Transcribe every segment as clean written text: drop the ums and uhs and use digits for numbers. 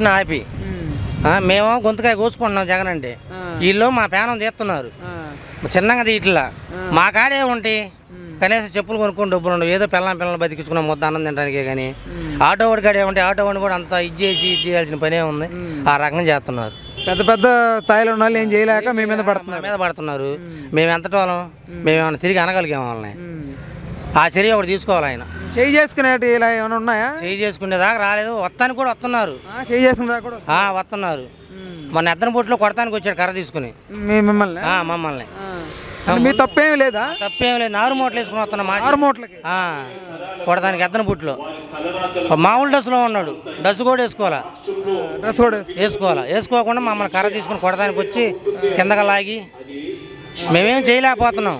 ఆపి మేము గొంతుకాయ కోసుకుంటున్నాం జగన్ అంటే వీళ్ళు మా పేనం తీస్తున్నారు చిన్నగా తీయట్లా మా కాడే ఉంటాయి కనీసం చెప్పులు కొనుక్కొని డబ్బులు ఉండవు ఏదో పిల్లలు బతికించుకున్నాం మొత్తం అన్నం తినడానికే కానీ ఆటో వాడి కాడే ఉంటే ఆటో వాడిని కూడా అంత ఇది చేయాల్సిన పనే ఉంది ఆ రకంగా చేస్తున్నారు పెద్ద పెద్ద స్థాయిలో ఉన్న వాళ్ళు ఏం చేయలేక మీ మీద పడుతున్నారు మేము ఎంత వాళ్ళం మేము ఏమైనా తిరిగి అనగలిగాం వాళ్ళని ఆ చర్య ఒకటి తీసుకోవాలి ఆయన చేయి చేసుకునేటి ఇలా ఏమైనా ఉన్నాయా చేయి చేసుకునేదాకా రాలేదు వస్తానికి కూడా వస్తున్నారు చేయి చేసుకునే కూడా వస్తున్నారు మొన్న ఎద్దన బొట్టులో కొడతానికి వచ్చాడు కర్ర తీసుకుని మిమ్మల్ని మమ్మల్ని మీ తప్పేమి లేదా తప్పేమి లేదు నారు మూటలు వేసుకుని వస్తున్నాం ఆరు మూటలకి కొడతానికి ఎద్దన బుట్లో మామూలు డ్రెస్సులో ఉన్నాడు డ్రెస్ కూడా వేసుకోవాలా డ్రెస్ కూడా వేసుకోకుండా మమ్మల్ని కర్ర తీసుకుని కొడతానికి వచ్చి కిందకి లాగి మేమేం చేయలేకపోతున్నాం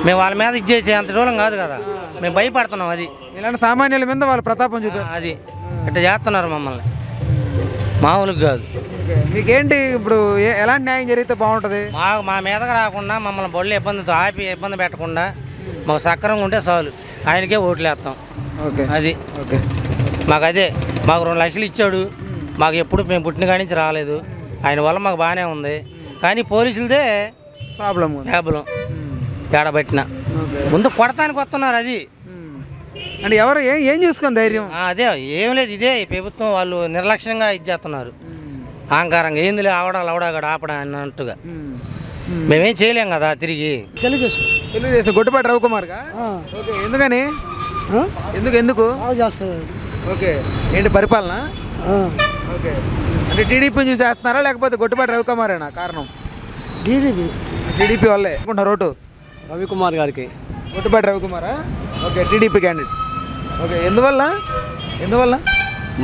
మేము వాళ్ళ మీద ఇచ్చేసే అంత దూరం కాదు కదా మేము భయపడుతున్నాం అది ఇలాంటి సామాన్యుల మీద వాళ్ళు ప్రతాపం చూపారు అది ఇట్లా చేస్తున్నారు మమ్మల్ని మామూలుగా కాదు మీకేంటి ఇప్పుడు ఎలాంటి న్యాయం జరిగితే బాగుంటుంది మా మీదకి రాకుండా మమ్మల్ని బొళ్ళు ఇబ్బంది పెట్టకుండా మాకు సక్రంగా ఉంటే చాలు ఆయనకే ఓట్లు వేస్తాం అది మాకు మాకు 2 లక్షలు ఇచ్చాడు మాకు ఎప్పుడు మేము పుట్టిన కాడి నుంచి రాలేదు ఆయన వల్ల మాకు బాగానే ఉంది కానీ పోలీసులదే ప్రాబ్లం ఏడబట్టిన ముందు కొడతానికి వస్తున్నారు అది అంటే ఎవరు ఏం చూసుకొని ధైర్యం అదే ఏం లేదు ఇదే ప్రభుత్వం వాళ్ళు నిర్లక్ష్యంగా ఇది చేస్తున్నారు అహంకారంగా ఏందిలే అవడాగాడు ఆపడా అన్నట్టుగా మేమేం చేయలేం కదా తిరిగి తెలుగుదేశం గొడ్డుపాటి రవికుమార్ ఎందుకని ఎందుకు ఓకే ఏంటి పరిపాలన ఓకే అంటే టీడీపీని చూసి వేస్తున్నారా లేకపోతే గొడ్డుపాటి రవికుమారేనా కారణం టీడీపీ వాళ్ళే అనుకుంటున్నారు ఓటు రవికుమార్ గారికి Gottipati రవికుమారా okay TDP candidate okay ఎందువల్ల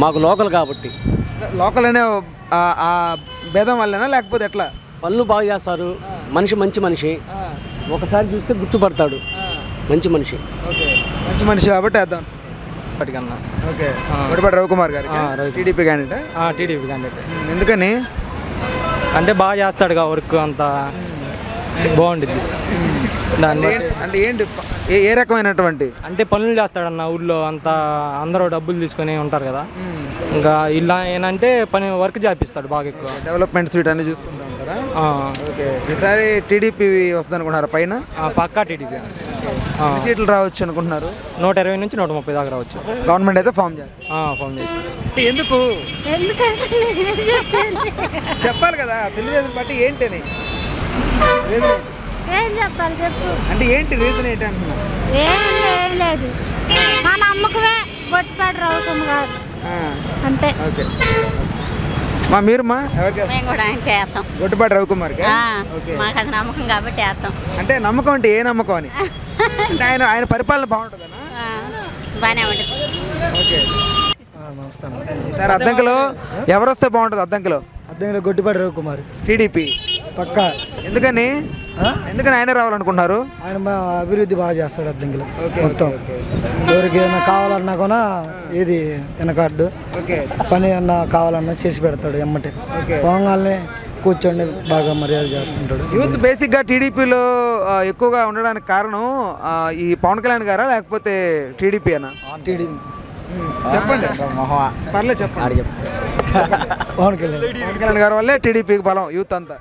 మాకు లోకల్ కాబట్టి లోకల్ అనే భేదం వల్లేనా లేకపోతే ఎట్లా పనులు బాగా చేస్తారు మంచి మనిషి ఒకసారి చూస్తే గుర్తుపడతాడు మంచి మనిషి ఓకే మంచి మనిషి కాబట్టి వేద్దాం ఓకే గొడ్డుపాటి రవికుమార్ గారు టీడీపీ క్యాండిడేట్ ఎందుకని అంటే బాగా చేస్తాడుగా వర్క్ అంతా బాగుంటుంది అంటే ఏంటి ఏ రకమైనటువంటి అంటే పనులు చేస్తాడన్న ఊళ్ళో అంతా అందరూ డబ్బులు తీసుకొని ఉంటారు కదా ఇంకా ఇలా ఏంటంటే వర్క్ చేపిస్తాడు బాగా ఎక్కువ డెవలప్మెంట్ స్వీట్ అన్ని చూసుకుంటూ ఉంటారా ఓకే ఈసారి టీడీపీ వస్తుంది అనుకుంటున్నారా పైన పక్కా టీడీపీ సీట్లు రావచ్చు అనుకుంటున్నారు 120 నుంచి 130 దాకా రావచ్చు గవర్నమెంట్ అయితే ఫామ్ చేస్తారు ఎందుకు చెప్పాలి కదా తెలుగుదేశం పార్టీ ఏంటని ఏం చెప్పాలి చెప్పు అంటే ఏంటి రీజన్ ఏంటి అంటున్నా ఏం లేదు మా నమ్మకమే గొడ్డుపాటి రవికుమార్ గారు అంతే ఓకే మీరుమా ఎవరికి మేము కూడా ఆయనకే వేస్తాం గొడ్డుపాటి రవికుమార్ మాకు అది నమ్మకం కాబట్టి వేస్తాం అంటే నమ్మకం అంటే ఏ నమ్మకం అని అంటే ఆయన పరిపాలన బాగుంటుందనా బాగానే ఉంటుంది ఓకే సార్ అద్దంకిలో ఎవరు వస్తే బాగుంటుంది అద్దంకిలో గొడ్డుపాటి రవికుమార్ టీడీపీ పక్కా ఎందుకని ఆయన రావాలనుకుంటున్నారు ఆయన అభివృద్ధి బాగా చేస్తాడు అద్దంకిలో మొత్తం ఎవరికి ఏదైనా కావాలన్నా కూడా ఏది వెనకాడ్డు పని ఏమన్నా కావాలన్నా చేసి పెడతాడు ఎమ్మటే పోగానే కూర్చోండి బాగా మర్యాద చేస్తుంటాడు యూత్ బేసిక్గా టీడీపీలో ఎక్కువగా ఉండడానికి కారణం ఈ పవన్ కళ్యాణ్ గారా లేకపోతే టీడీపీ అనా టీడీపీ చెప్పండి పర్లేదు చెప్పండి పవన్ కళ్యాణ్ గారి వల్లే టీడీపీకి బలం యూత్ అంతా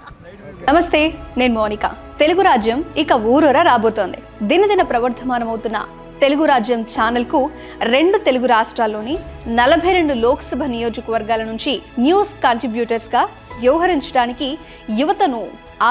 నమస్తే నేను మోనిక తెలుగు రాజ్యం ఇక ఊరూరా రాబోతోంది దినదిన ప్రవర్ధమానమవుతున్న తెలుగు రాజ్యం ఛానల్ కు 2 తెలుగు రాష్ట్రాల్లోని 42 లోక్సభ నియోజకవర్గాల నుంచి న్యూస్ కంట్రిబ్యూటర్స్ గా వ్యవహరించడానికి యువతను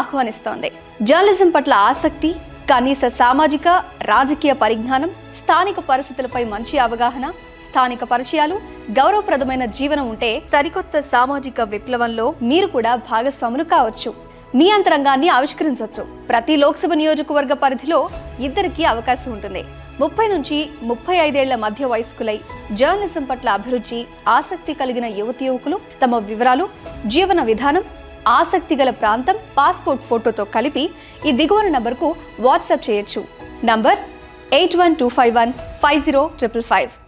ఆహ్వానిస్తోంది జర్నలిజం పట్ల ఆసక్తి కనీస సామాజిక రాజకీయ పరిజ్ఞానం స్థానిక పరిస్థితులపై మంచి అవగాహన స్థానిక పరిచయాలు గౌరవప్రదమైన జీవనం ఉంటే సరికొత్త సామాజిక విప్లవంలో మీరు కూడా భాగస్వాములు కావచ్చు మీ అంతరంగాన్ని ఆవిష్కరించవచ్చు ప్రతి లోక్సభ నియోజకవర్గ పరిధిలో 2కి అవకాశం ఉంటుంది 30 నుంచి 35 ఏళ్ల మధ్య వయస్కులై జర్నలిజం పట్ల అభిరుచి ఆసక్తి కలిగిన యువకులు తమ వివరాలు జీవన విధానం ఆసక్తి గల ప్రాంతం పాస్పోర్ట్ ఫోటోతో కలిపి ఈ దిగువన నంబర్కు వాట్సాప్ చేయొచ్చు నంబర్ 8125150555